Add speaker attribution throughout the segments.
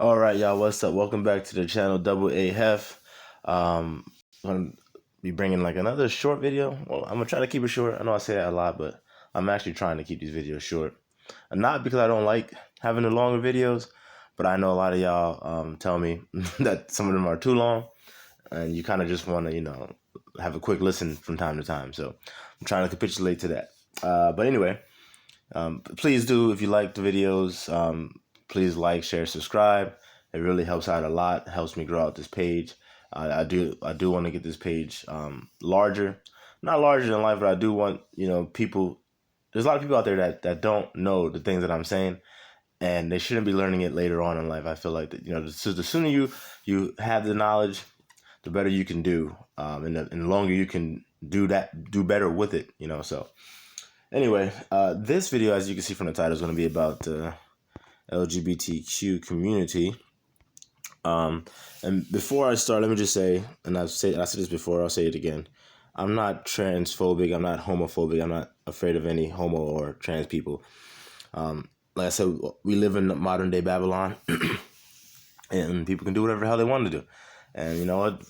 Speaker 1: All right, y'all. What's up? Welcome back to the channel, Double A Hef. I'm gonna be bringing like another short video. Well, I'm gonna try to keep it short. I know I say that a lot, but I'm actually trying to keep these videos short. And not because I don't like having the longer videos, but I know a lot of y'all tell me that some of them are too long, and you kind of just want to, have a quick listen from time to time. So I'm trying to capitulate to that. But anyway, please do, if you like the videos, please like, share, subscribe. It really helps out a lot. Helps me grow out this page. I do want to get this page larger, not larger than life, but I do want people. There's a lot of people out there that don't know the things that I'm saying, and they shouldn't be learning it later on in life. I feel like that the sooner you have the knowledge, the better you can do, and the longer you can do better with it. So anyway, this video, as you can see from the title, is going to be about the LGBTQ community. And before I start, let me just say, and I said this before, I'll say it again. I'm not transphobic. I'm not homophobic. I'm not afraid of any homo or trans people. Like I said, we live in modern day Babylon, and people can do whatever the hell they want to do. And you know what?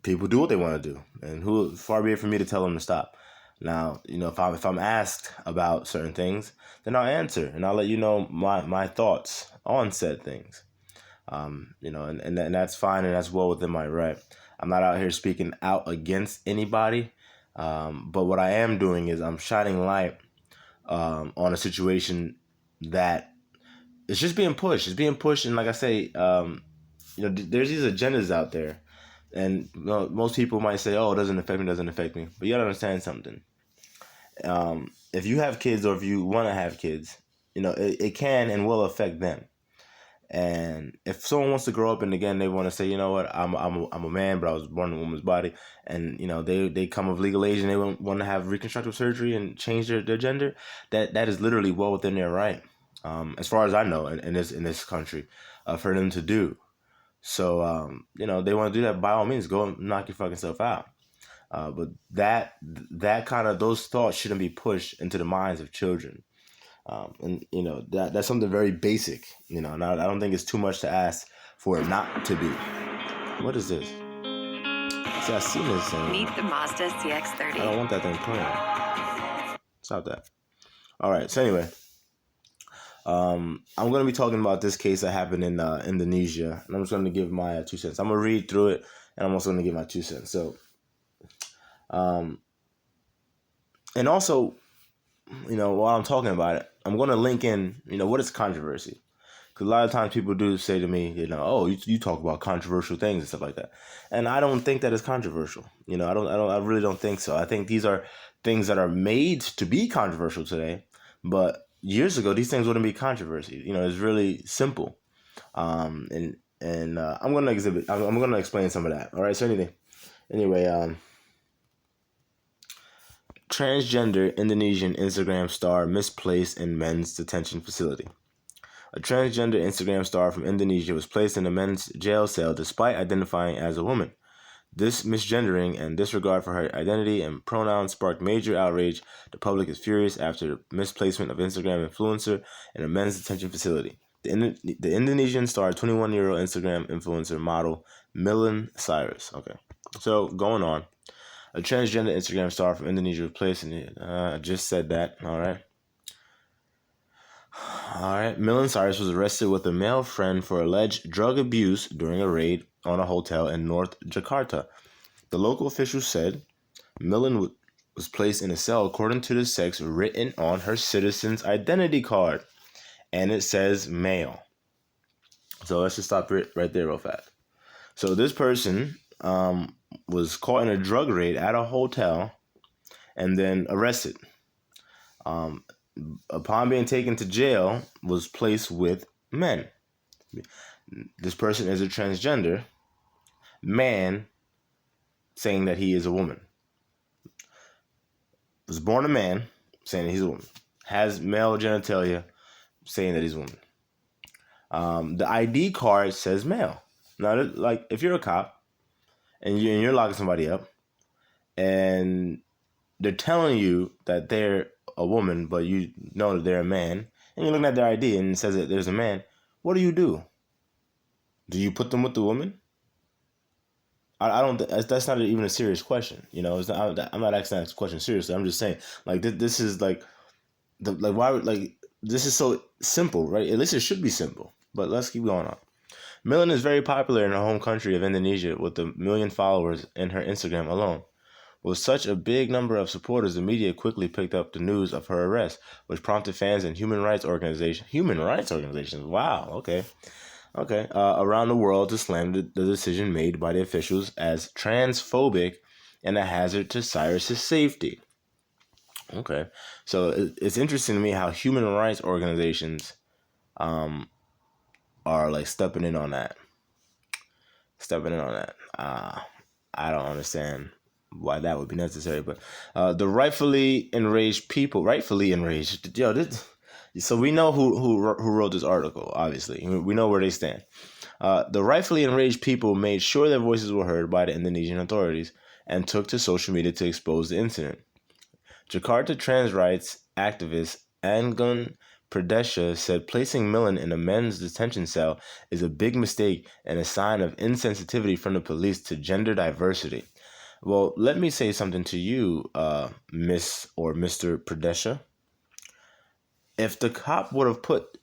Speaker 1: People do what they want to do, and who far be it for me to tell them to stop. Now, if I'm asked about certain things, then I'll answer, and I'll let you know my thoughts on said things. And that's fine, and that's well within my right. I'm not out here speaking out against anybody, but what I am doing is I'm shining light on a situation that it's just being pushed. It's being pushed, and like I say, there's these agendas out there, and most people might say, "Oh, it doesn't affect me." But you gotta understand something. If you have kids, or if you want to have kids, it can and will affect them. And if someone wants to grow up and again they want to say, you know what, I'm a man, but I was born in a woman's body, and they come of legal age and they want to have reconstructive surgery and change their gender, that is literally well within their right, as far as I know, in this country, for them to do. So they want to do that, by all means, go and knock your fucking self out. But that kind of, those thoughts shouldn't be pushed into the minds of children. And that's something very basic, and I don't think it's too much to ask for it not to be. What is this? See, I seen this thing.
Speaker 2: Meet the Mazda CX-30.
Speaker 1: I don't want that thing playing. Stop that. All right. So anyway, I'm going to be talking about this case that happened in Indonesia, and I'm just going to give my 2 cents. I'm going to read through it, and I'm also going to give my 2 cents. So, and also, while I'm talking about it, I'm going to link in, what is controversy? Because a lot of times people do say to me, oh, you talk about controversial things and stuff like that. And I don't think that is controversial. I really don't think so. I think these are things that are made to be controversial today. But years ago, these things wouldn't be controversy. It's really simple. And I'm going to explain some of that. All right. So anyway, transgender Indonesian Instagram star misplaced in men's detention facility. A transgender Instagram star from Indonesia was placed in a men's jail cell despite identifying as a woman. This misgendering and disregard for her identity and pronouns sparked major outrage. The public is furious after the misplacement of Instagram influencer in a men's detention facility. The Indonesian star, 21-year-old Instagram influencer model Millen Cyrus. Okay, so going on. A transgender Instagram star from Indonesia was placed in it. I just said that. All right. Millen Cyrus was arrested with a male friend for alleged drug abuse during a raid on a hotel in North Jakarta. The local officials said Millen was placed in a cell according to the sex written on her citizen's identity card, and it says male. So let's just stop right there real fast. So this person was caught in a drug raid at a hotel and then arrested. Upon being taken to jail, was placed with men. This person is a transgender man saying that he is a woman. Was born a man saying that he's a woman. Has male genitalia saying that he's a woman. The ID card says male. Now, like, if you're a cop and you're locking somebody up and they're telling you that they're a woman, but you know that they're a man, and you're looking at their ID and it says that there's a man, what do you do? Do you put them with the woman? I don't. That's not even a serious question. You know, it's not, I'm not asking that question seriously. I'm just saying, like, this is like why would like this is so simple, right? At least it should be simple. But let's keep going on. Millen is very popular in her home country of Indonesia, with a million followers in her Instagram alone. With such a big number of supporters, the media quickly picked up the news of her arrest, which prompted fans and human rights organizations, wow, okay, around the world to slam the decision made by the officials as transphobic and a hazard to Cyrus's safety. Okay, so it's interesting to me how human rights organizations are like stepping in on that. I don't understand why that would be necessary, but the rightfully enraged. Yo, this, so we know who wrote this article. Obviously, we know where they stand. The rightfully enraged people made sure their voices were heard by the Indonesian authorities and took to social media to expose the incident. Jakarta trans rights activist Anggun Pradesha said placing Millen in a men's detention cell is a big mistake and a sign of insensitivity from the police to gender diversity. Well, let me say something to you, Miss or Mr. Pradesha. If the cop would have put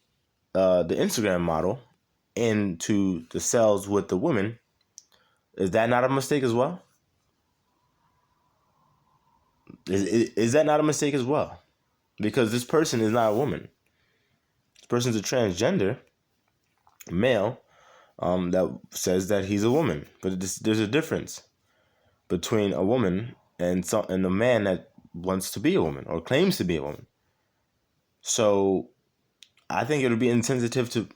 Speaker 1: the Instagram model into the cells with the women, is that not a mistake as well? Is that not a mistake as well? Because this person is not a woman. This person's a transgender male that says that he's a woman. But there's a difference between a woman and a man that wants to be a woman or claims to be a woman. So I think it would be insensitive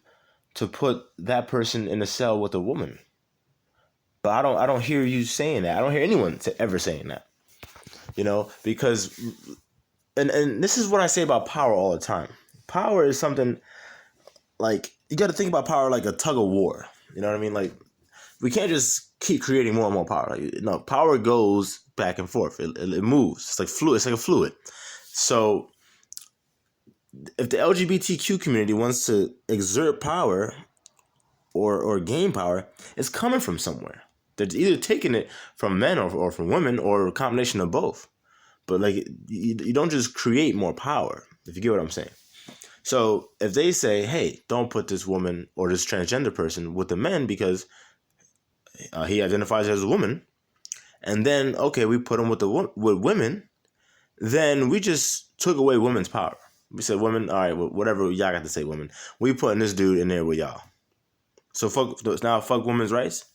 Speaker 1: to put that person in a cell with a woman. But I don't hear you saying that. I don't hear anyone ever saying that. You know, because and this is what I say about power all the time. Power is something like you got to think about power like a tug of war. You know what I mean? Like we can't just keep creating more and more power. Like, no, power goes back and forth. It moves. It's like fluid. It's like a fluid. So if the LGBTQ community wants to exert power or gain power, it's coming from somewhere. They're either taking it from men or from women or a combination of both. But like you don't just create more power, if you get what I'm saying. So if they say, hey, don't put this woman or this transgender person with the men because he identifies as a woman, and then, okay, we put him with women, then we just took away women's power. We said, women, all right, whatever y'all got to say, women. We putting this dude in there with y'all. So fuck women's rights,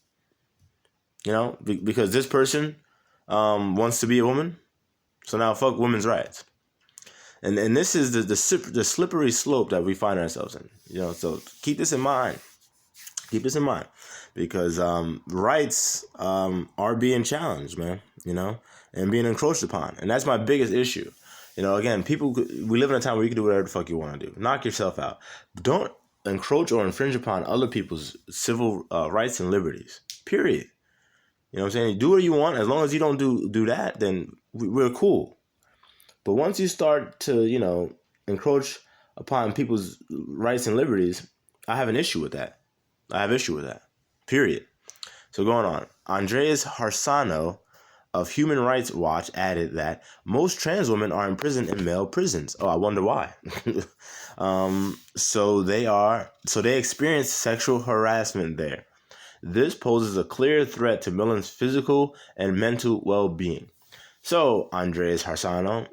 Speaker 1: you know, because this person wants to be a woman. So now fuck women's rights. And this is the slippery slope that we find ourselves in. You know, so keep this in mind. Keep this in mind, because rights are being challenged, man. You know, and being encroached upon, and that's my biggest issue. You know, again, we live in a time where you can do whatever the fuck you want to do. Knock yourself out. Don't encroach or infringe upon other people's civil rights and liberties. Period. You know what I'm saying? Do what you want. As long as you don't do that, then we're cool. But once you start to, you know, encroach upon people's rights and liberties, I have an issue with that. Period. So going on. Andreas Harsano of Human Rights Watch added that most trans women are imprisoned in male prisons. Oh, I wonder why. So they experience sexual harassment there. This poses a clear threat to Millen's physical and mental well-being. So, Andreas Harsano,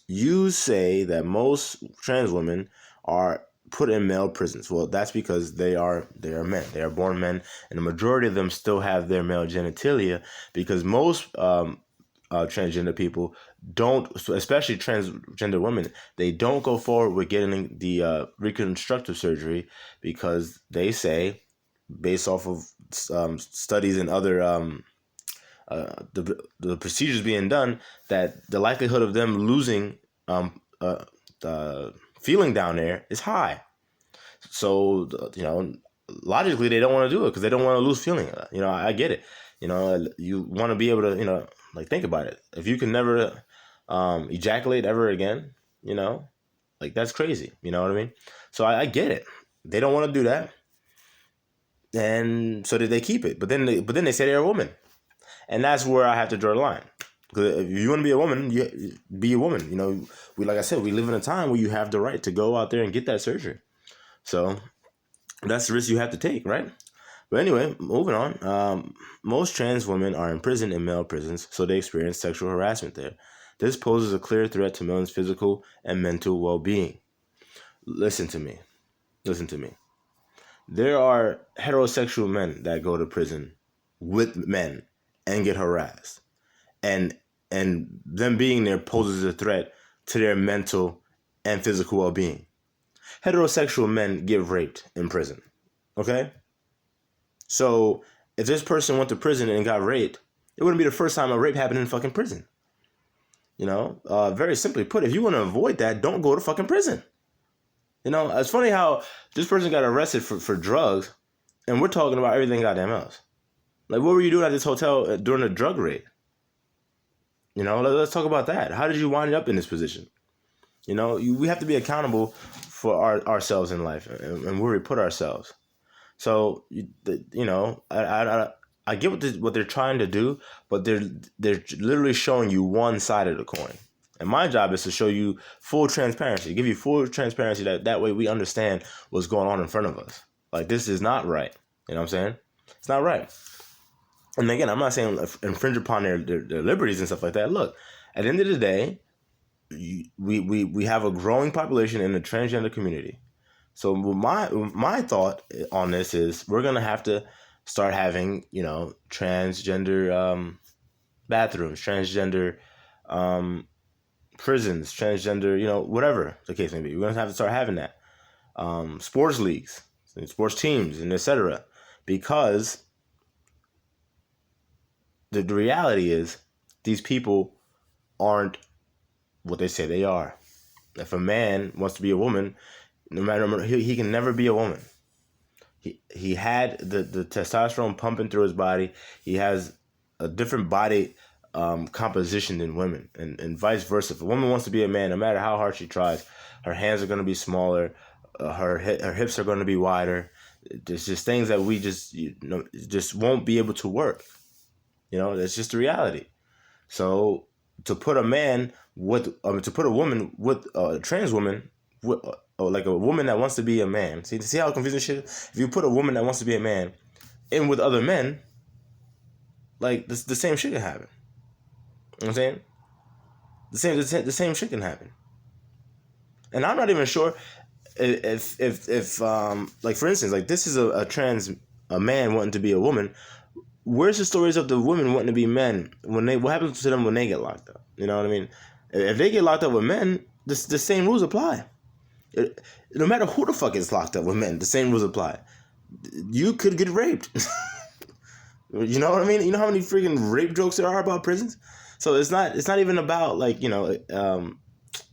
Speaker 1: you say that most trans women are put in male prisons. Well, that's because they are men. They are born men, and the majority of them still have their male genitalia, because most transgender people don't, especially transgender women, they don't go forward with getting the reconstructive surgery because they say, based off of studies and other the procedures being done, that the likelihood of them losing the feeling down there is high. So, you know, logically they don't want to do it because they don't want to lose feeling. You know, I get it. You know, you want to be able to, you know, like think about it. If you can never ejaculate ever again, you know, like that's crazy. You know what I mean? So I get it. They don't want to do that. and so did they keep it. But then they say they're a woman, and that's where I have to draw the line. Because if you want to be a woman, you be a woman. You know, like I said, we live in a time where you have the right to go out there and get that surgery. So that's the risk you have to take, right? But anyway, moving on. Most trans women are imprisoned in male prisons, so they experience sexual harassment there. This poses a clear threat to Millen's physical and mental well-being. Listen to me. Listen to me. There are heterosexual men that go to prison with men and get harassed. And them being there poses a threat to their mental and physical well-being. Heterosexual men get raped in prison. Okay? So if this person went to prison and got raped, it wouldn't be the first time a rape happened in fucking prison. You know, very simply put, if you want to avoid that, don't go to fucking prison. You know, it's funny how this person got arrested for drugs, and we're talking about everything goddamn else. Like, what were you doing at this hotel during a drug raid? You know, let's talk about that. How did you wind up in this position? You know, we have to be accountable for ourselves in life and where we put ourselves. So, you know, I get what they're trying to do, but they're literally showing you one side of the coin. And my job is to show you full transparency, give you full transparency that way we understand what's going on in front of us. Like, this is not right. You know what I'm saying? It's not right. And again, I'm not saying infringe upon their liberties and stuff like that. Look, at the end of the day, we have a growing population in the transgender community. So my thought on this is we're gonna have to start having, you know, transgender bathrooms, transgender prisons, transgender, you know, whatever the case may be. We're gonna have to start having that. Sports leagues, sports teams, and etc. Because the reality is these people aren't what they say they are. If a man wants to be a woman, no matter he can never be a woman. He had the testosterone pumping through his body. He has a different body composition than women, and vice versa. If a woman wants to be a man, no matter how hard she tries, her hands are going to be smaller, her hips are going to be wider. There's just things that we just won't be able to work. You know, that's just the reality. So to put a man to put a woman with a trans woman with like a woman that wants to be a man. See how confusing shit is? If you put a woman that wants to be a man in with other men, like the same shit can happen. You know what I'm saying? The same shit can happen. And I'm not even sure if like, for instance, like, this is a man wanting to be a woman. Where's the stories of the women wanting to be men? What happens to them when they get locked up? You know what I mean? If they get locked up with men, the same rules apply. No matter who the fuck is locked up with men, the same rules apply. You could get raped. You know what I mean? You know how many freaking rape jokes there are about prisons? So it's not even about, like, you know,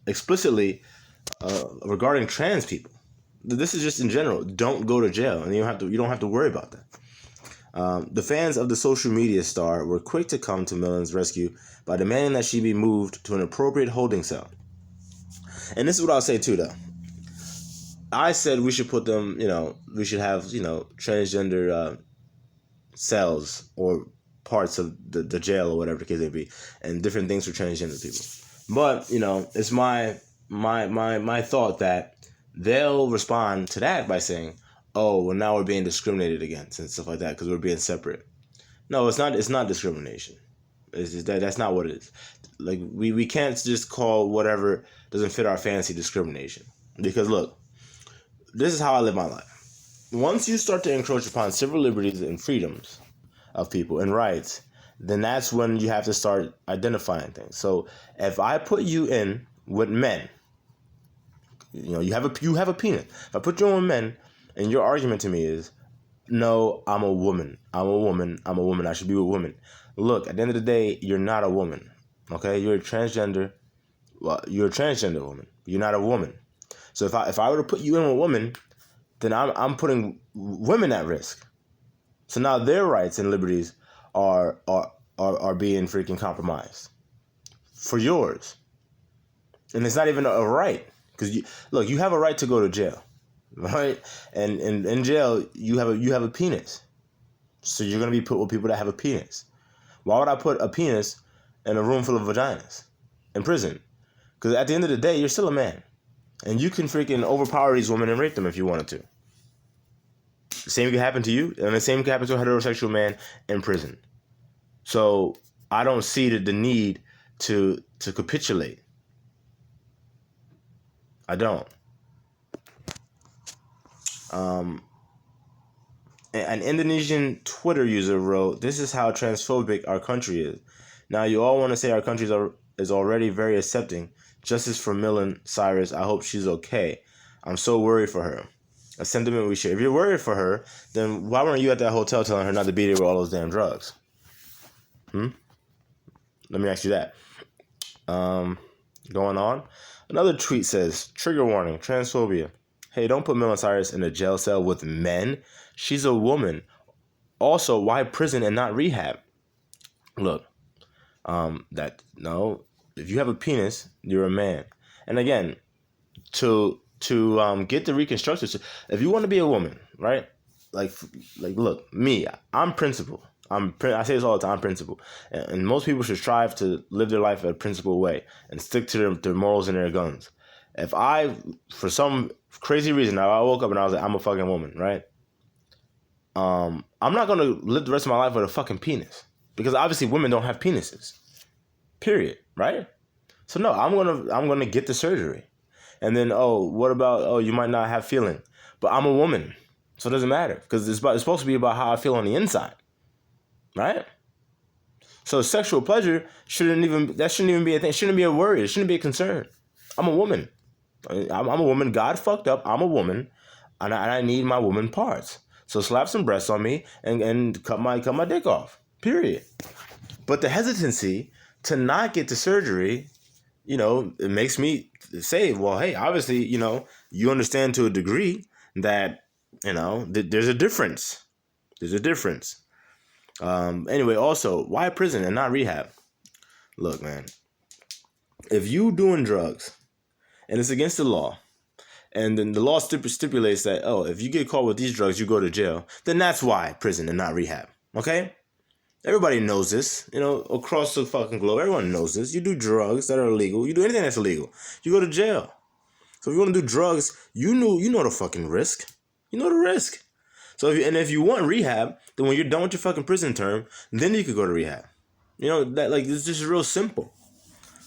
Speaker 1: explicitly regarding trans people. This is just in general. Don't go to jail, and you don't have to worry about that. The fans of the social media star were quick to come to Millen's rescue by demanding that she be moved to an appropriate holding cell. And this is what I'll say too, though. I said we should put them, you know, we should have, you know, transgender cells or parts of the jail or whatever the case may be, and different things for transgender people. But, you know, it's my thought that they'll respond to that by saying, oh, well, now we're being discriminated against and stuff like that because we're being separate. No, it's not. It's not discrimination. It's just that's not what it is. Like, we can't just call whatever doesn't fit our fancy discrimination. Because look, this is how I live my life. Once you start to encroach upon civil liberties and freedoms of people and rights, then that's when you have to start identifying things. So if I put you in with men, you know, you have a penis. If I put you in with men, and your argument to me is, no, I'm a woman. I should be with women. Look, at the end of the day, you're not a woman. Okay? You're a transgender. Well, you're a transgender woman. You're not a woman. So if I were to put you in with a woman, then I'm putting women at risk. So now their rights and liberties are being freaking compromised for yours. And it's not even a right. Because you have a right to go to jail. right? And in jail, you have a penis, so you're gonna be put with people that have a penis. Why would I put a penis in a room full of vaginas in prison? Because at the end of the day, you're still a man, and you can freaking overpower these women and rape them if you wanted to. The same could happen to you, and the same could happen to a heterosexual man in prison. So I don't see the need to capitulate. I don't. An Indonesian Twitter user wrote, "This is how transphobic our country is. Now you all want to say our country is already very accepting. Justice for Millen, Cyrus. I hope she's okay. I'm so worried for her." A sentiment we share. If you're worried for her, then why weren't you at that hotel telling her not to be there with all those damn drugs? Let me ask you that. Going on. Another tweet says, "Trigger warning, transphobia. Hey, don't put Millen Cyrus in a jail cell with men. She's a woman. Also, why prison and not rehab?" Look, if you have a penis, you're a man. And again, to get the reconstruction, if you want to be a woman, right? Like look, me, I'm principled. I say this all the time, I'm principled. And most people should strive to live their life a principled way and stick to their morals and their guns. If I, for some crazy reason, I woke up and I was like, I'm a fucking woman, right? I'm not going to live the rest of my life with a fucking penis. Because obviously women don't have penises. Period, right? So no, I'm gonna get the surgery. And then, what about, you might not have feeling. But I'm a woman. So it doesn't matter. Because it's supposed to be about how I feel on the inside. Right? So sexual pleasure shouldn't even be a thing. It shouldn't be a worry. It shouldn't be a concern. I'm a woman. I'm a woman. God fucked up. I'm a woman. And I need my woman parts. So slap some breasts on me and cut my dick off. Period. But the hesitancy to not get the surgery, it makes me say, well, hey, obviously, you understand to a degree that, there's a difference. There's a difference. Anyway, also, why prison and not rehab? Look, man, if you doing drugs and it's against the law, and then the law stipulates that, if you get caught with these drugs, you go to jail, then that's why prison and not rehab. Okay? Everybody knows this, across the fucking globe. Everyone knows this. You do drugs that are illegal. You do anything that's illegal, you go to jail. So if you want to do drugs, you know the fucking risk. You know the risk. So if you want rehab, then when you're done with your fucking prison term, then you could go to rehab. It's just real simple.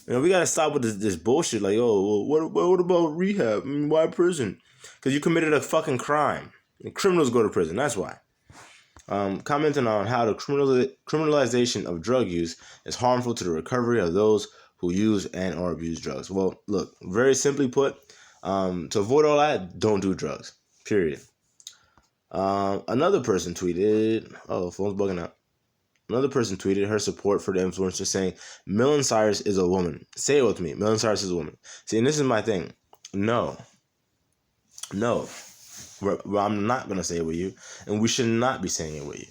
Speaker 1: We gotta stop with this bullshit. Like, what about rehab? Why prison? Because you committed a fucking crime. And criminals go to prison. That's why. Commenting on how the criminalization of drug use is harmful to the recovery of those who use and or abuse drugs. Well, look, very simply put, to avoid all that, don't do drugs. Period. Another person tweeted, phone's bugging out. Another person tweeted her support for the influencer, saying, Millen Cyrus is a woman. Say it with me. Millen Cyrus is a woman. See, and this is my thing. No. I'm not going to say it with you, and we should not be saying it with you.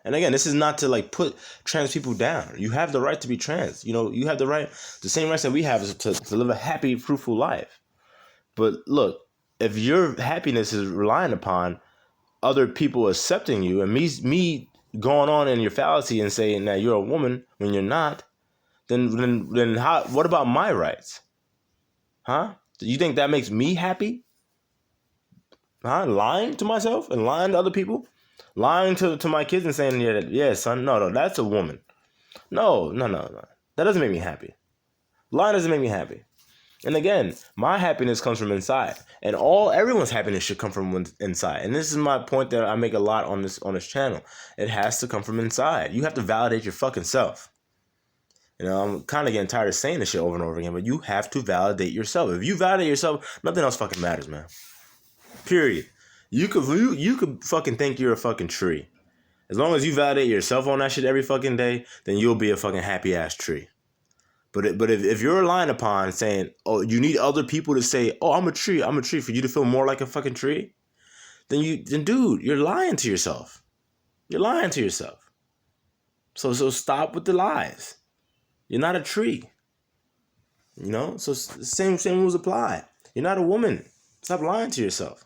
Speaker 1: And again, this is not to put trans people down. You have the right to be trans. You have the same rights that we have to live a happy, fruitful life. But look, if your happiness is relying upon other people accepting you and me going on in your fallacy and saying that you're a woman when you're not, then how? What about my rights? Huh? Do you think that makes me happy? Huh? Lying to myself and lying to other people? Lying to my kids and saying, yeah, son, no, that's a woman. No. That doesn't make me happy. Lying doesn't make me happy. And again, my happiness comes from inside, and everyone's happiness should come from inside. And this is my point that I make a lot on this channel. It has to come from inside. You have to validate your fucking self. I'm kind of getting tired of saying this shit over and over again, but you have to validate yourself. If you validate yourself, nothing else fucking matters, man. Period. You could fucking think you're a fucking tree. As long as you validate yourself on that shit every fucking day, then you'll be a fucking happy ass tree. But if you're relying upon saying, you need other people to say, I'm a tree for you to feel more like a fucking tree, then dude, you're lying to yourself. You're lying to yourself. So stop with the lies. You're not a tree. So same rules apply. You're not a woman. Stop lying to yourself.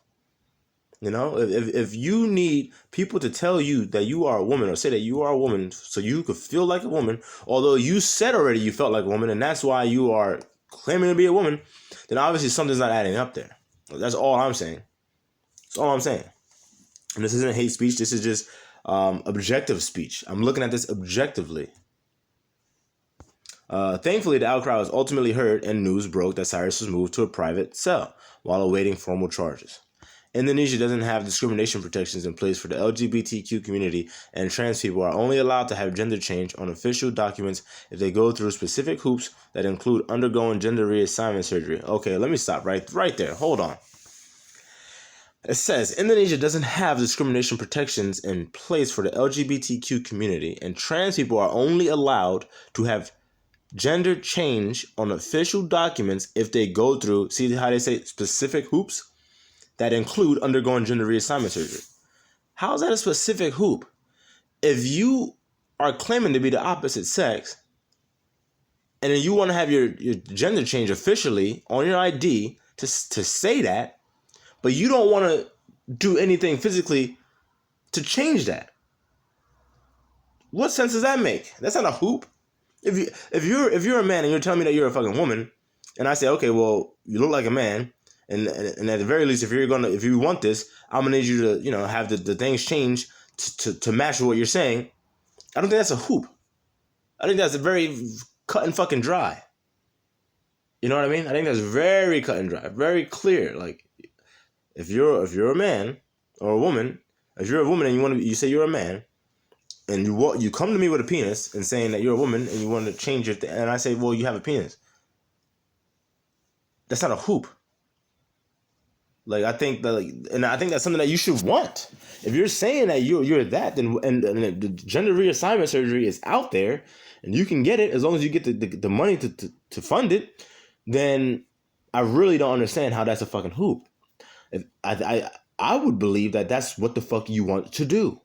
Speaker 1: You know, if you need people to tell you that you are a woman or say that you are a woman so you could feel like a woman, although you said already you felt like a woman and that's why you are claiming to be a woman, then obviously something's not adding up there. That's all I'm saying. That's all I'm saying. And this isn't hate speech. This is just objective speech. I'm looking at this objectively. Thankfully, the outcry was ultimately heard and news broke that Cyrus was moved to a private cell while awaiting formal charges. Indonesia doesn't have discrimination protections in place for the LGBTQ community, and trans people are only allowed to have gender change on official documents if they go through specific hoops that include undergoing gender reassignment surgery. Okay, let me stop right there. Hold on. It says Indonesia doesn't have discrimination protections in place for the LGBTQ community, and trans people are only allowed to have gender change on official documents if they go through, see how they say specific hoops that include undergoing gender reassignment surgery. How is that a specific hoop? If you are claiming to be the opposite sex and then you want to have your gender change officially on your ID to say that, but you don't want to do anything physically to change that, what sense does that make? That's not a hoop. If you're a man and you're telling me that you're a fucking woman, and I say, okay, well, you look like a man, and at the very least, if you want this, I'm gonna need you to have the things change to match what you're saying. I don't think that's a hoop. I think that's a very cut and fucking dry. You know what I mean? I think that's very cut and dry, very clear. Like if you're a man or a woman, if you're a woman and you say you're a man, and you come to me with a penis and saying that you're a woman and you want to change it, and I say, well, you have a penis. That's not a hoop. Like I think that's something that you should want. If you're saying that you're that, then and the gender reassignment surgery is out there, and you can get it as long as you get the money to fund it, then I really don't understand how that's a fucking hoop. If I would believe that that's what the fuck you want to do.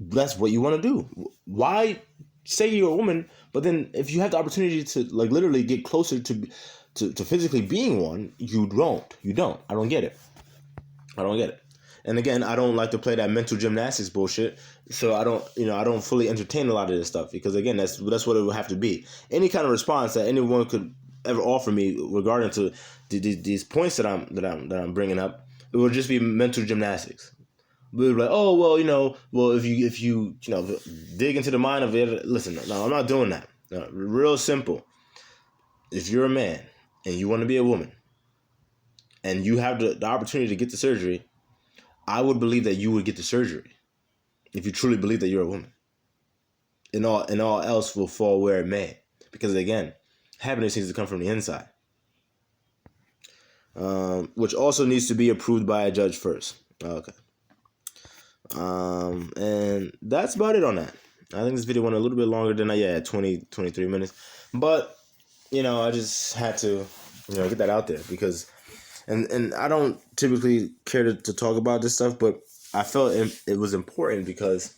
Speaker 1: That's what you want to do. Why say you're a woman, but then if you have the opportunity to like literally get closer to physically being one, you don't. I don't get it. And again, I don't like to play that mental gymnastics bullshit. So I don't fully entertain a lot of this stuff because again, that's what it would have to be. Any kind of response that anyone could ever offer me regarding to these points that I'm bringing up, it would just be mental gymnastics. We were like, oh well, if you dig into the mind of it, listen, no, I'm not doing that. No, real simple. If you're a man and you want to be a woman, and you have the opportunity to get the surgery, I would believe that you would get the surgery if you truly believe that you're a woman. And all else will fall where it may, because again, happiness needs to come from the inside, which also needs to be approved by a judge first. Okay. And that's about it on that. I think this video went a little bit longer than I had 23 minutes, but I just had to get that out there because and I don't typically care to talk about this stuff, but I felt it was important because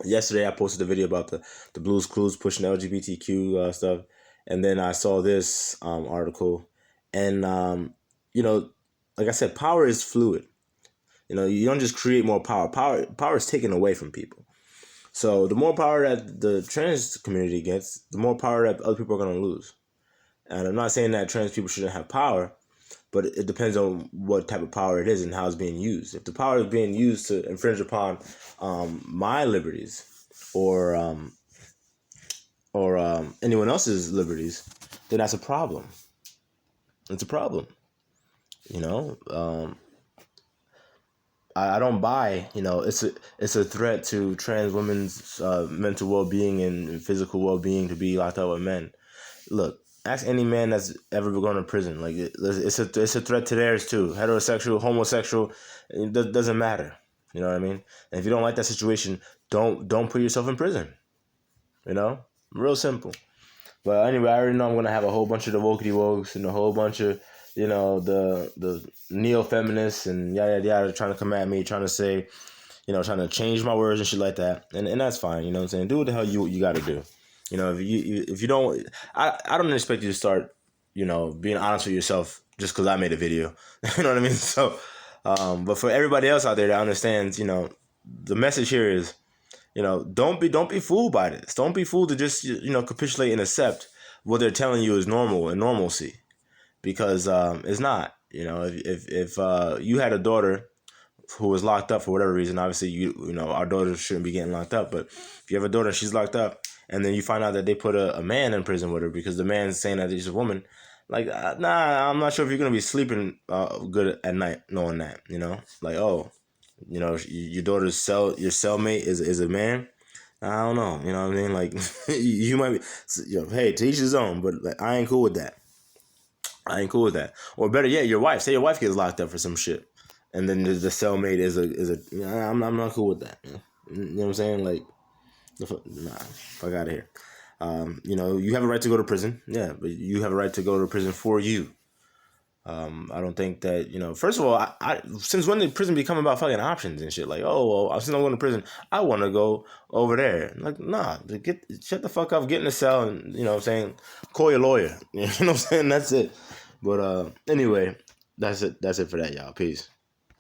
Speaker 1: yesterday I posted a video about the Blues Clues pushing LGBTQ stuff, and then I saw this article, and like I said, power is fluid. You don't just create more power. Power is taken away from people. So the more power that the trans community gets, the more power that other people are going to lose. And I'm not saying that trans people shouldn't have power, but it depends on what type of power it is and how it's being used. If the power is being used to infringe upon my liberties or anyone else's liberties, then that's a problem. It's a problem. I don't buy, it's a threat to trans women's mental well-being and physical well-being to be locked up with men. Look, ask any man that's ever gone to prison. Like it's a threat to theirs too. Heterosexual, homosexual, it doesn't matter. You know what I mean? And if you don't like that situation, don't put yourself in prison. Real simple. But anyway, I already know I'm gonna have a whole bunch of the wokey wokes and a whole bunch of the neo-feminists and yada yada yada trying to come at me, trying to say, trying to change my words and shit like that. And that's fine, what I'm saying? Do what the hell you gotta do. If you don't, I don't expect you to start, being honest with yourself just because I made a video. You know what I mean? So But for everybody else out there that understands, the message here is, don't be fooled by this. Don't be fooled to just capitulate and accept what they're telling you is normal and normalcy, because it's not. If you had a daughter who was locked up for whatever reason, obviously our daughters shouldn't be getting locked up. But if you have a daughter, she's locked up, and then you find out that they put a man in prison with her because the man's saying that she's a woman. Like, nah, I'm not sure if you're gonna be sleeping good at night knowing that. Like, oh, your daughter's your cellmate is a man. I don't know. You know what I mean? Like, you might be, hey, to each his own, but like, I ain't cool with that. I ain't cool with that. Or better yet, your wife. Say your wife gets locked up for some shit, and then the cellmate is a. I'm not cool with that. You know what I'm saying? Like, nah, fuck out of here. You have a right to go to prison. Yeah, but you have a right to go to prison for you. I don't think that, first of all, I since when did prison become about fucking options and shit? Like, oh, well, since I'm going to prison, I want to go over there. Like, nah, shut the fuck up, get in the cell and, what I'm saying, call your lawyer. You know what I'm saying? That's it. But anyway, that's it for that, y'all. Peace.